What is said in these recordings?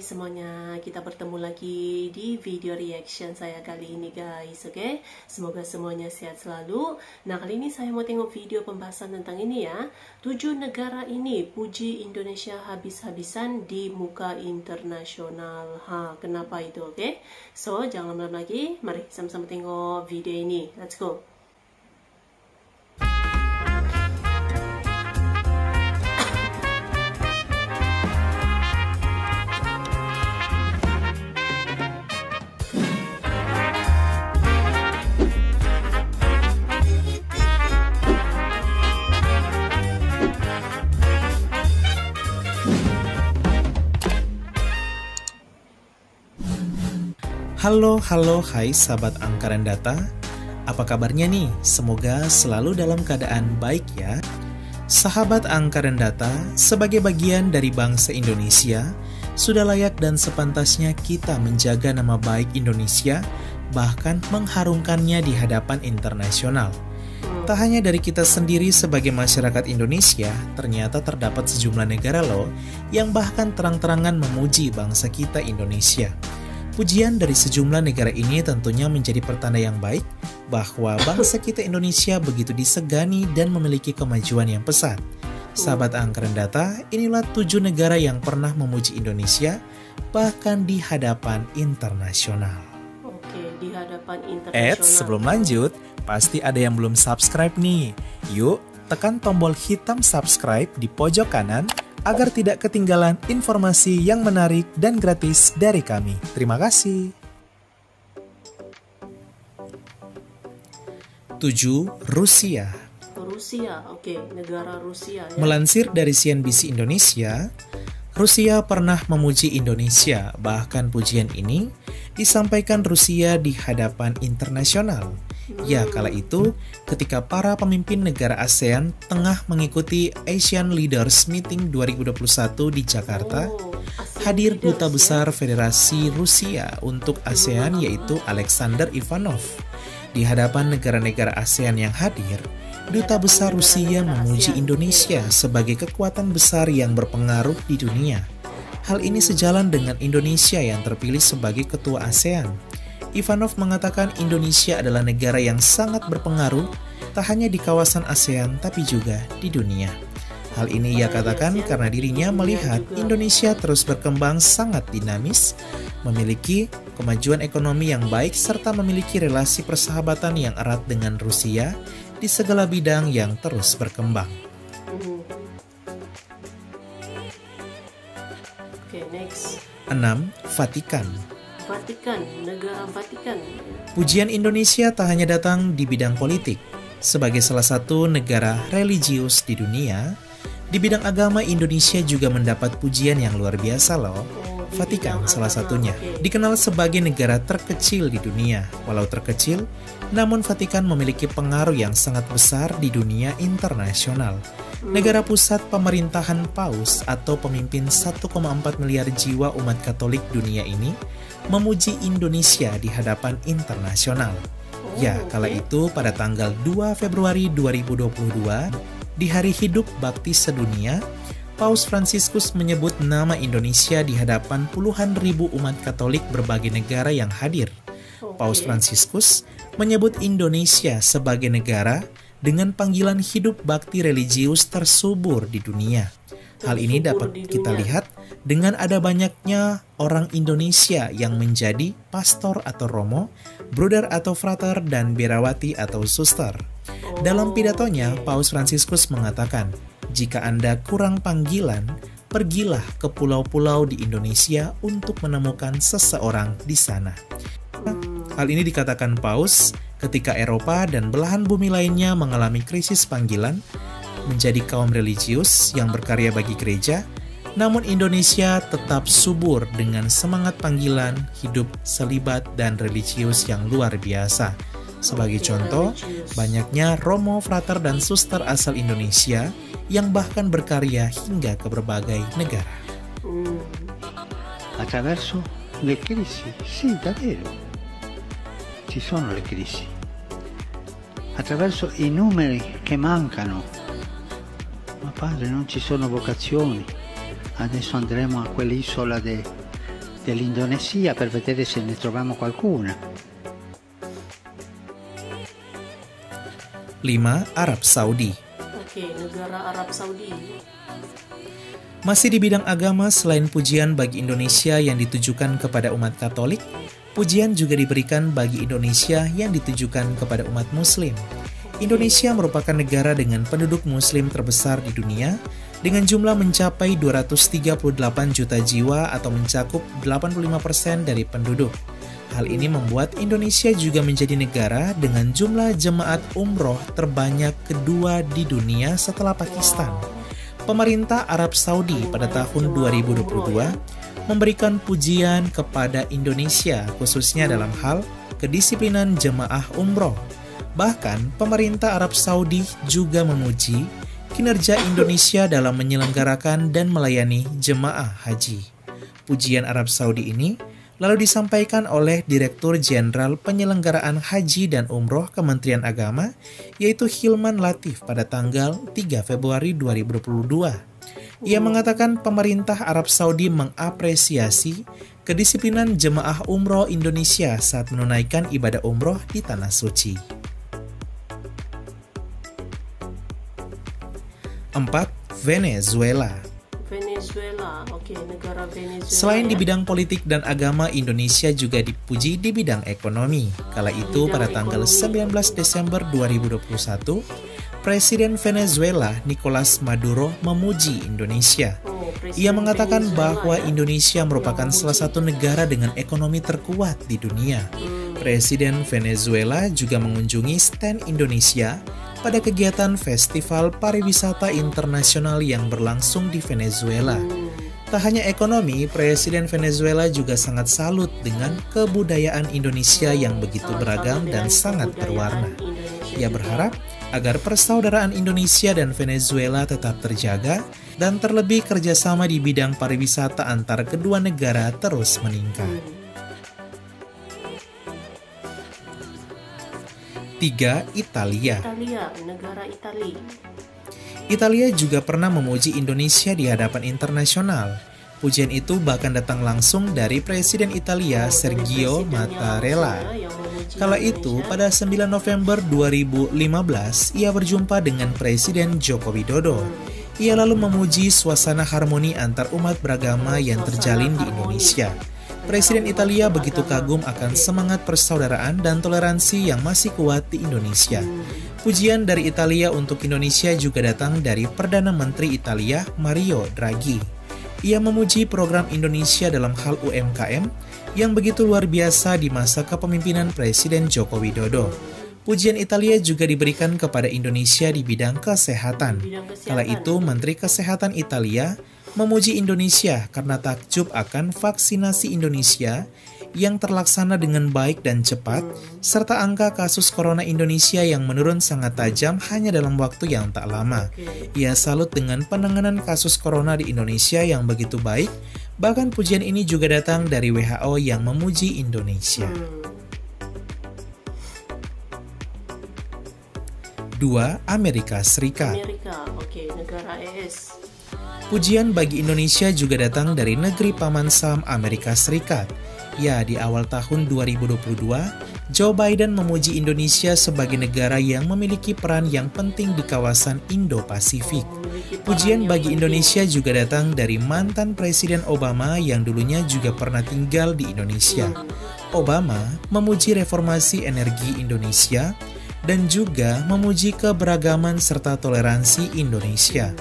semuanya, kita bertemu lagi di video reaction saya kali ini guys, oke? Semoga semuanya sehat selalu. Nah, kali ini saya mau tengok video pembahasan tentang ini ya. 7 negara ini puji Indonesia habis-habisan di muka internasional. Kenapa itu, oke? So, jangan lama-lama lagi, mari sama-sama tengok video ini. Let's go. Halo, hai sahabat angka dan data. Apa kabarnya nih? Semoga selalu dalam keadaan baik ya. Sahabat angka dan data, sebagai bagian dari bangsa Indonesia, sudah layak dan sepantasnya kita menjaga nama baik Indonesia, bahkan mengharumkannya di hadapan internasional. Tak hanya dari kita sendiri sebagai masyarakat Indonesia, ternyata terdapat sejumlah negara loh yang bahkan terang-terangan memuji bangsa kita Indonesia. Pujian dari sejumlah negara ini tentunya menjadi pertanda yang baik bahwa bangsa kita Indonesia begitu disegani dan memiliki kemajuan yang pesat. Sahabat angka dan data, inilah 7 negara yang pernah memuji Indonesia bahkan di hadapan internasional. Oke, di hadapan internasional. Sebelum lanjut, pasti ada yang belum subscribe nih. Yuk, tekan tombol hitam subscribe di pojok kanan agar tidak ketinggalan informasi yang menarik dan gratis dari kami. Terima kasih. 7. Rusia. Rusia, oke, negara Rusia ya. Melansir dari CNBC Indonesia, Rusia pernah memuji Indonesia, bahkan pujian ini disampaikan Rusia di hadapan internasional. Ya, kala itu ketika para pemimpin negara ASEAN tengah mengikuti Asian Leaders Meeting 2021 di Jakarta, hadir Duta Besar Federasi Rusia untuk ASEAN yaitu Alexander Ivanov. Di hadapan negara-negara ASEAN yang hadir, Duta Besar Rusia memuji Indonesia sebagai kekuatan besar yang berpengaruh di dunia. Hal ini sejalan dengan Indonesia yang terpilih sebagai ketua ASEAN. Ivanov mengatakan Indonesia adalah negara yang sangat berpengaruh tak hanya di kawasan ASEAN tapi juga di dunia. Hal ini ia katakan karena dirinya melihat Indonesia terus berkembang sangat dinamis, memiliki kemajuan ekonomi yang baik serta memiliki relasi persahabatan yang erat dengan Rusia di segala bidang yang terus berkembang. Oke, next. 6. Vatikan. Vatikan, negara Vatikan. Pujian Indonesia tak hanya datang di bidang politik. Sebagai salah satu negara religius di dunia, di bidang agama Indonesia juga mendapat pujian yang luar biasa loh. Vatikan salah satunya. Dikenal sebagai negara terkecil di dunia. Walau terkecil, namun Vatikan memiliki pengaruh yang sangat besar di dunia internasional. Negara pusat pemerintahan Paus atau pemimpin 1,4 miliar jiwa umat Katolik dunia ini memuji Indonesia di hadapan internasional. Ya, kala itu pada tanggal 2 Februari 2022, di Hari Hidup Bakti Sedunia, Paus Fransiskus menyebut nama Indonesia di hadapan puluhan ribu umat Katolik berbagai negara yang hadir. Paus Fransiskus menyebut Indonesia sebagai negara dengan panggilan hidup bakti religius tersubur di dunia. Hal ini dapat kita lihat dengan ada banyaknya orang Indonesia yang menjadi pastor atau romo, bruder atau frater, dan biarawati atau suster. Dalam pidatonya, Paus Fransiskus mengatakan, jika Anda kurang panggilan, pergilah ke pulau-pulau di Indonesia untuk menemukan seseorang di sana. Hal ini dikatakan Paus ketika Eropa dan belahan bumi lainnya mengalami krisis panggilan menjadi kaum religius yang berkarya bagi gereja, namun Indonesia tetap subur dengan semangat panggilan, hidup selibat dan religius yang luar biasa. Sebagai contoh, banyaknya romo, frater, dan suster asal Indonesia yang bahkan berkarya hingga ke berbagai negara. Attraverso le crisi, sì, davvero, ci sono le crisi. Attraverso i numeri che mancano. Ma padre, non ci sono vocazioni. Adesso andremo a quell'isola dell'Indonesia per vedere se ne troviamo qualcuna. 5. Arab Saudi. Oke, negara Arab Saudi. Masih di bidang agama, selain pujian bagi Indonesia yang ditujukan kepada umat Katolik, pujian juga diberikan bagi Indonesia yang ditujukan kepada umat Muslim. Indonesia merupakan negara dengan penduduk Muslim terbesar di dunia, dengan jumlah mencapai 238 juta jiwa atau mencakup 85% dari penduduk. Hal ini membuat Indonesia juga menjadi negara dengan jumlah jemaat umroh terbanyak kedua di dunia setelah Pakistan. Pemerintah Arab Saudi pada tahun 2022 memberikan pujian kepada Indonesia khususnya dalam hal kedisiplinan jemaah umroh. Bahkan pemerintah Arab Saudi juga memuji kinerja Indonesia dalam menyelenggarakan dan melayani jemaah haji. Pujian Arab Saudi ini lalu disampaikan oleh Direktur Jenderal Penyelenggaraan Haji dan Umroh Kementerian Agama, yaitu Hilman Latif pada tanggal 3 Februari 2022. Ia mengatakan pemerintah Arab Saudi mengapresiasi kedisiplinan jemaah umroh Indonesia saat menunaikan ibadah umroh di Tanah Suci. 4. Venezuela. Venezuela, oke, negara Venezuela. Selain di bidang politik dan agama, Indonesia juga dipuji di bidang ekonomi. Kala itu pada tanggal 19 Desember 2021, Presiden Venezuela Nicolas Maduro memuji Indonesia. Ia mengatakan bahwa Indonesia merupakan salah satu negara dengan ekonomi terkuat di dunia. Presiden Venezuela juga mengunjungi stand Indonesia pada kegiatan Festival Pariwisata Internasional yang berlangsung di Venezuela. Tak hanya ekonomi, Presiden Venezuela juga sangat salut dengan kebudayaan Indonesia yang begitu beragam dan sangat berwarna. Ia berharap agar persaudaraan Indonesia dan Venezuela tetap terjaga dan terlebih kerjasama di bidang pariwisata antar kedua negara terus meningkat. 3. Italia. Negara Italia. Italia juga pernah memuji Indonesia di hadapan internasional. Pujian itu bahkan datang langsung dari Presiden Italia Sergio Mattarella. Kala itu, pada 9 November 2015, ia berjumpa dengan Presiden Joko Widodo. Ia lalu memuji suasana harmoni antar umat beragama yang terjalin di Indonesia. Presiden Italia begitu kagum akan semangat persaudaraan dan toleransi yang masih kuat di Indonesia. Pujian dari Italia untuk Indonesia juga datang dari Perdana Menteri Italia Mario Draghi. Ia memuji program Indonesia dalam hal UMKM yang begitu luar biasa di masa kepemimpinan Presiden Joko Widodo. Pujian Italia juga diberikan kepada Indonesia di bidang kesehatan. Kala itu Menteri Kesehatan Italia memuji Indonesia karena takjub akan vaksinasi Indonesia yang terlaksana dengan baik dan cepat, serta angka kasus corona Indonesia yang menurun sangat tajam hanya dalam waktu yang tak lama. Ia salut dengan penanganan kasus corona di Indonesia yang begitu baik, bahkan pujian ini juga datang dari WHO yang memuji Indonesia. 2. Amerika Serikat. Negara ES. Pujian bagi Indonesia juga datang dari negeri paman Sam Amerika Serikat. Ya, di awal tahun 2022, Joe Biden memuji Indonesia sebagai negara yang memiliki peran yang penting di kawasan Indo-Pasifik. Pujian bagi Indonesia juga datang dari mantan Presiden Obama yang dulunya juga pernah tinggal di Indonesia. Obama memuji reformasi energi Indonesia dan juga memuji keberagaman serta toleransi Indonesia.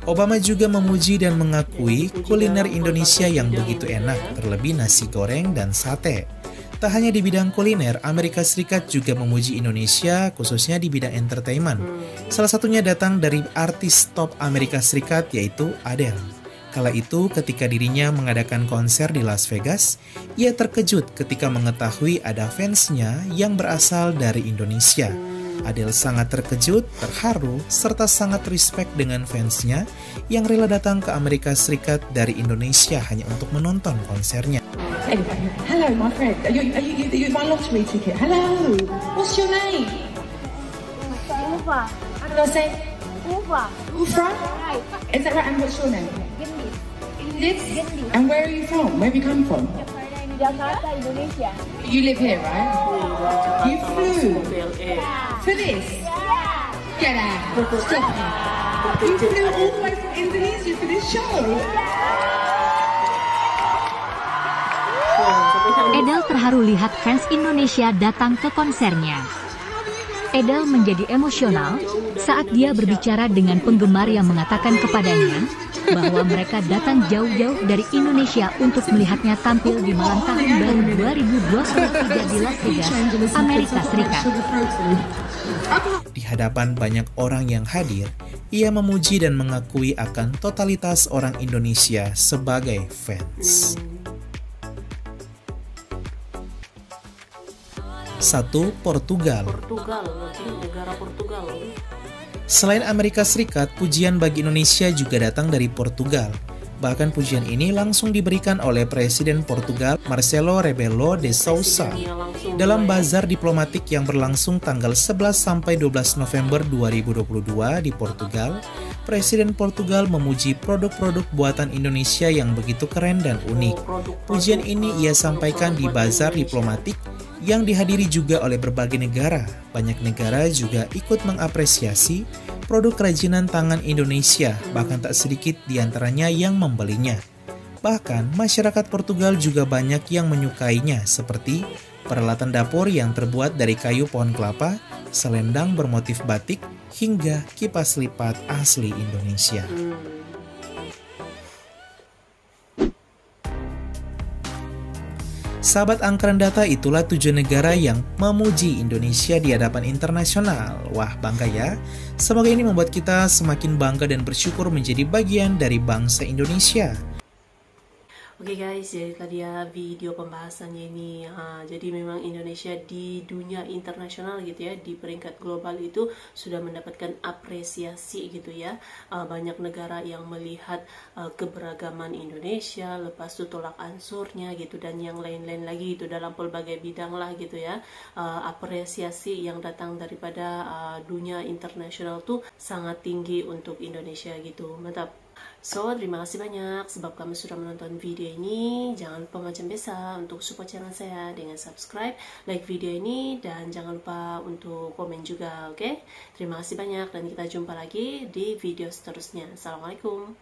Obama juga memuji dan mengakui kuliner Indonesia yang begitu enak, terlebih nasi goreng dan sate. Tak hanya di bidang kuliner, Amerika Serikat juga memuji Indonesia, khususnya di bidang entertainment. Salah satunya datang dari artis top Amerika Serikat, yaitu Adele. Kala itu, ketika dirinya mengadakan konser di Las Vegas, ia terkejut ketika mengetahui ada fansnya yang berasal dari Indonesia. Adele sangat terkejut, terharu, serta sangat respect dengan fansnya yang rela datang ke Amerika Serikat dari Indonesia hanya untuk menonton konsernya. Hey, hello my friend, are you my lottery ticket? Hello, what's your name? Ufa. How did I say? Ufa. Ufra? Right. Is that right? And what's your name? Gendis. Indis? And where are you from? Where have you come from? di Jakarta, Indonesia. You live here, right? You flew for this? Get out. Stop it. You flew all the way from Indonesia for this show? Edel terharu lihat fans Indonesia datang ke konsernya. Edel menjadi emosional saat dia berbicara dengan penggemar yang mengatakan kepadanya bahwa mereka datang jauh-jauh dari Indonesia untuk melihatnya tampil di malam tahun baru 2023 di Las Vegas, Amerika Serikat. Di hadapan banyak orang yang hadir, ia memuji dan mengakui akan totalitas orang Indonesia sebagai fans. 1. Portugal. Negara Portugal. Selain Amerika Serikat, pujian bagi Indonesia juga datang dari Portugal. Bahkan pujian ini langsung diberikan oleh Presiden Portugal Marcelo Rebelo de Sousa dalam bazar diplomatik yang berlangsung tanggal 11 sampai 12 November 2022 di Portugal. Presiden Portugal memuji produk-produk buatan Indonesia yang begitu keren dan unik. Pujian ini ia sampaikan di bazar diplomatik yang dihadiri juga oleh berbagai negara. Banyak negara juga ikut mengapresiasi produk kerajinan tangan Indonesia, bahkan tak sedikit diantaranya yang membelinya. Bahkan, masyarakat Portugal juga banyak yang menyukainya, seperti peralatan dapur yang terbuat dari kayu pohon kelapa, selendang bermotif batik, hingga kipas lipat asli Indonesia. Sahabat Angkran Data, itulah 7 negara yang memuji Indonesia di hadapan internasional. Wah, bangga ya. Semoga ini membuat kita semakin bangga dan bersyukur menjadi bagian dari bangsa Indonesia. Oke guys, jadi tadi ya video pembahasannya ini. Jadi memang Indonesia di dunia internasional gitu ya, di peringkat global itu sudah mendapatkan apresiasi gitu ya. Banyak negara yang melihat keberagaman Indonesia, lepas itu tolak ansurnya gitu, dan yang lain-lain lagi itu dalam pelbagai bidang lah gitu ya. Apresiasi yang datang daripada dunia internasional tuh sangat tinggi untuk Indonesia gitu. Mantap. So, terima kasih banyak sebab kamu sudah menonton video ini. Jangan lupa macam biasa untuk support channel saya dengan subscribe, like video ini, dan jangan lupa untuk komen juga, oke? Terima kasih banyak dan kita jumpa lagi di video seterusnya. Assalamualaikum.